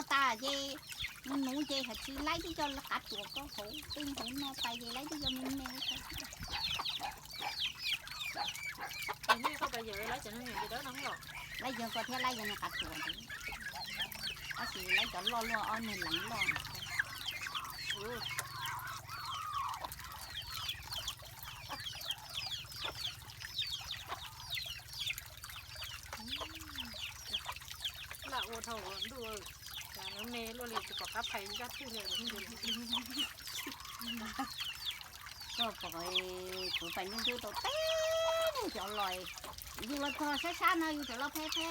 nó ta về mình nụ về thật sự lấy cho là cả chuột có hổ tin hổ nó tay về lấy cho mình nèนี่เข้าไปเยอะแล้วจะนั่งอย่างเดียวน้องหรอ lấy giờ có thể lấy cho nó cả chuột có gì lấy cho lo lo ở này lặng lo ละโอทองดูจากนั้นเมย์ล้วนเลยจะกับไผ่ยัดที่เลยที่เดียว ก็ปล่อยกูไปนู่นดูตัวเต้นจะลอยอยู่ละพอช้าๆหน่อยอยู่จะเราแพ้ที่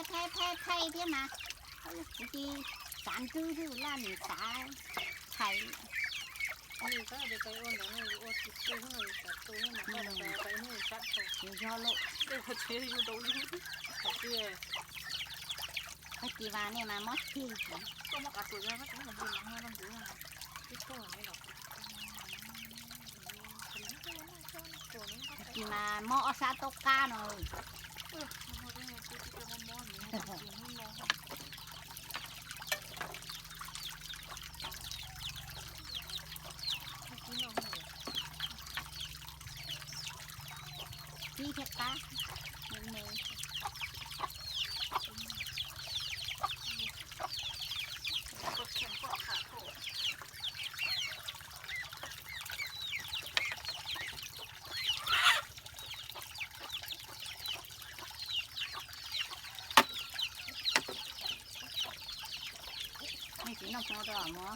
มาที่สารตื้อที่ร้านสาไทย นี่ก็เดี๋ยวไปอ้วนเดี๋ยวนี่อ้วนติดตัวให้ตัดตัวให้มันก็ไปนี่ชัดเขา อยู่ยอโล เดี๋ยวเขาเชี่ยอยู่ตรงนี้เขาเชี่ย เมื่อกี้วานเนี่ยมามอสที่ ก็มากัดตัวแล้วก็ต้องมาดูหลังมาต้องดูนะที่ตัวไม่หรอก กี่มาหม้อซาโตกาหน่อยพี่เพชรตาเมย์ไม่สีน้องตัวหมอ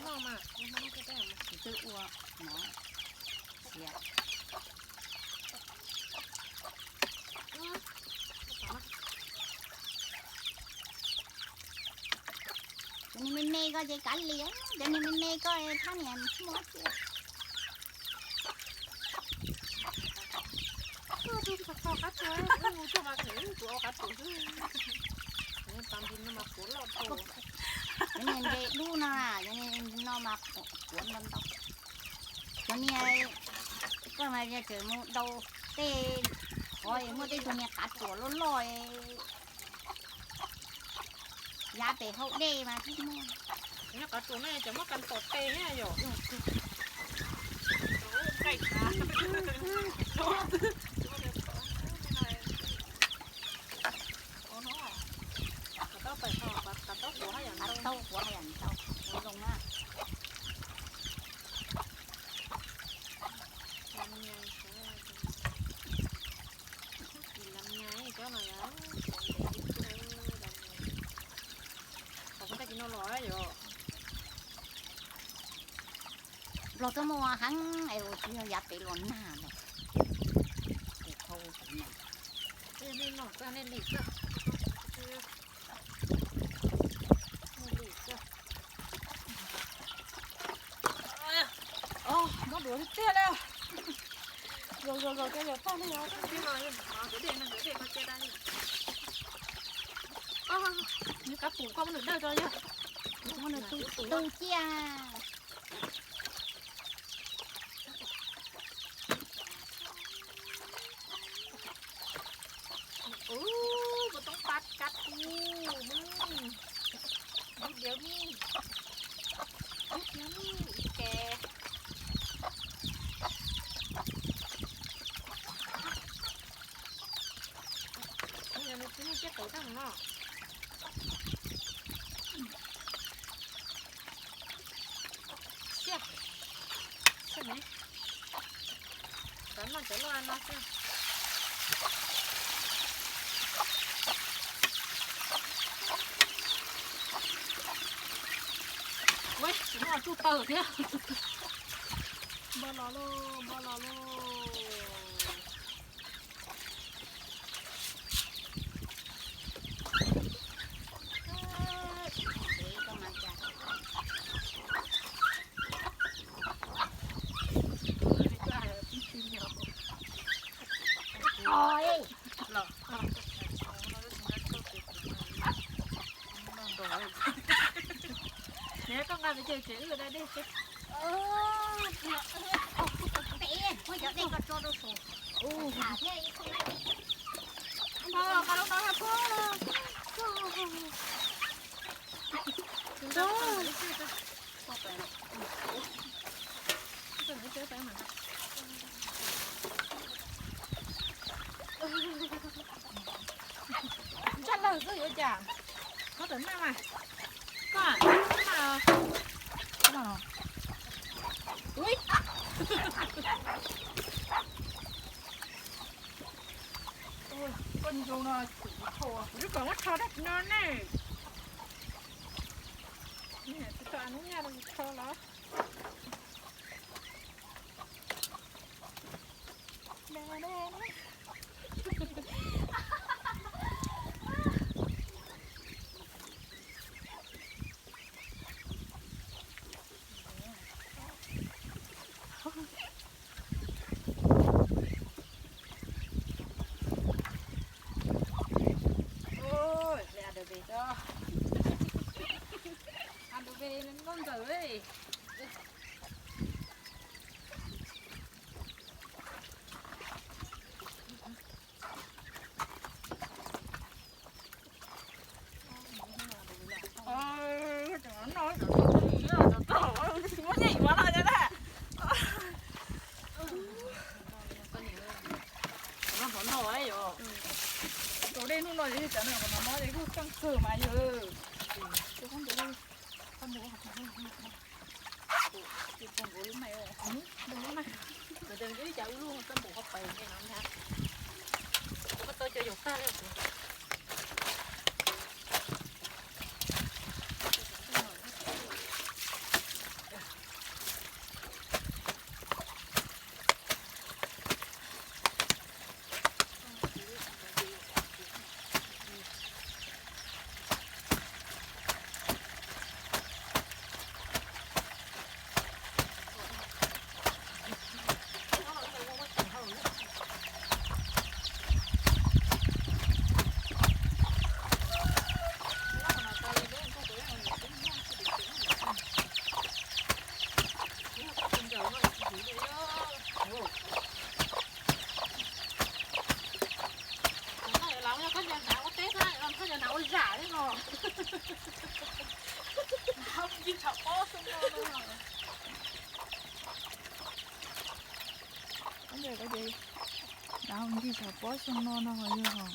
น้องมาน้องก็ได้มา สีตื้ออ้วหมอเสียนี่มันเมย์ก็จะกันเลี้ยงเดี๋ยวนี้มันเมย์ก็ท่านเนี่ยหมอเสีย ก็ดูกับเขากัดตัวงูจะมาถึงตัวกัดตัวนี่ตามดินมาฝนเราโต อย่างนี้เด็กดูนะอย่างนี้น้องมาขวนมันต้องอย่างนี้ก็มาจะเจอมูดูเต้คอยมูเต้ตัวเนี้ยกัดตัวลอยยาเตะเขาเด้มาที่นู่น เนี่ยกัดตัวแม่จะมากันตดเตะเนี่ยอยู่ไก่ขาไปต่อกัดเต้าหัวให้อย่าง กัดเต้าหัวให้อย่างเต้าลงมา ลำไยกินลำไยก็หน่อยแล้วเขาก็ได้กินอร่อยอยู่ เราจะมัวหังไอ้ที่เราอยากไปล้นหน้าแบบเด็กเขาเนี่ย นี่หนอกก็นี่หลีกก็มาดูที่เตี้ยแล้วrồi cái giờ phong nó cái rồi cái đèn nó chơi đây như cá phủ con nó được đâu rồi nhá nó là tu chiaบ่ต้องปัดกัดกูมึงเดี๋ยวนี้แกนี่เจ๊ตัวตั้งเนาะเชี่ยใช่ไหมแต่มันจะลอยมาสิเว้ยถึงว่าจูเปิดเนี่ยบอลโลเนี่ยต้องการไปเจออยู่ได้ดิเตะไม่จะได้ก็โจดูสูหาเท่อีกคนพ่อเขาต้องทำพ่อ đó có phải cái này chơi phải mà chắc là rất dễ dàng có tính nào mà có à có mà ui con rồng nó thô chứ còn nó thô đất non này nè tôi ăn nó nha nó thô lắm nè nè ôi lẹ được về cho ăn được về nên con dở ấy chẳng nói gì quá là thế này nó vẫn nói rồi chỗ đây không nói gì hết nữa mà nó nói đấy cứ căng cửa mà giờ chứ không được đâu con bố học con bố lúc này rồi đừng lúc này rồi đừng cái cháu luôn con bố học bài cái nào nha có tôi chơi dục ta đấy cái gì nào không đi sợ bó xong nó hồi như hả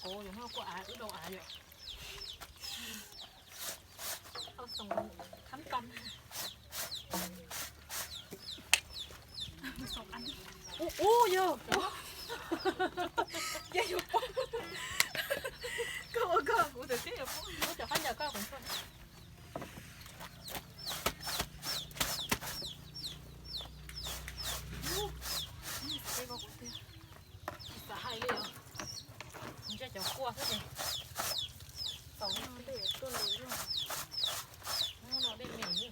cổ rồi nó có ai ở đâu ai vậy ở sông Khánh Tân sông anh ô vô vậy vô cơ của từ cái nóจะphải nhờ cơ cũng thôi hai đi rồi cho cháu cua thế này tổng nó để tôi lấy rồi nó để mình đi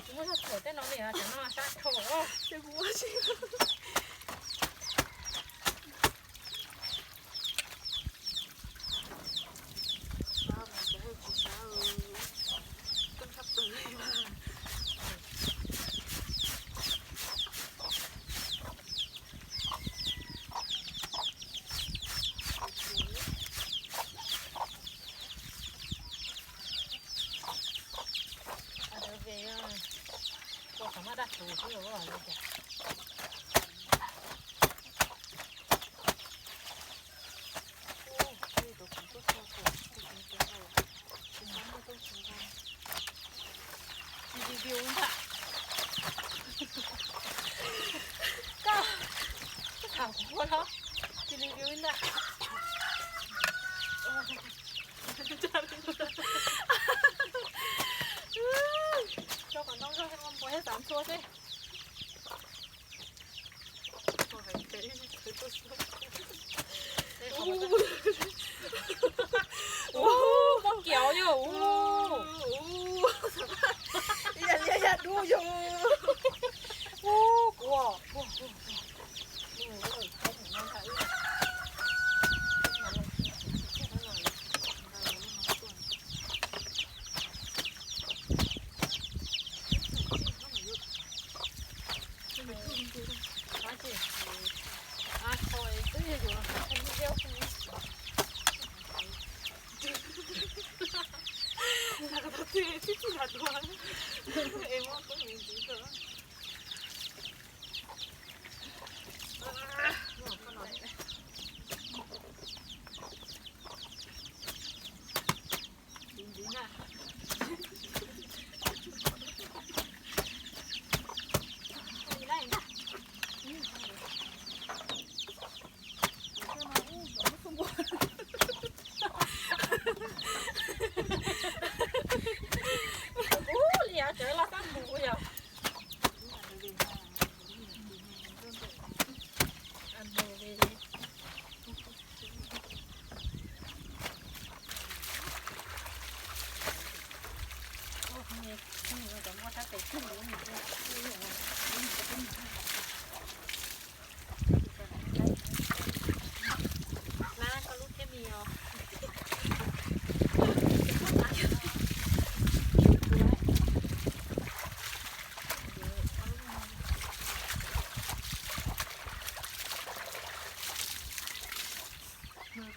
chúng nó thổi tên nó này là chẳng nó sát thổ cái cua gì nó đặt thủ chứ rồi rồi kìa review không ạ cao thảo của nó review không ạ cho còn nông cho con bố hết 3 xua chứ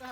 ก็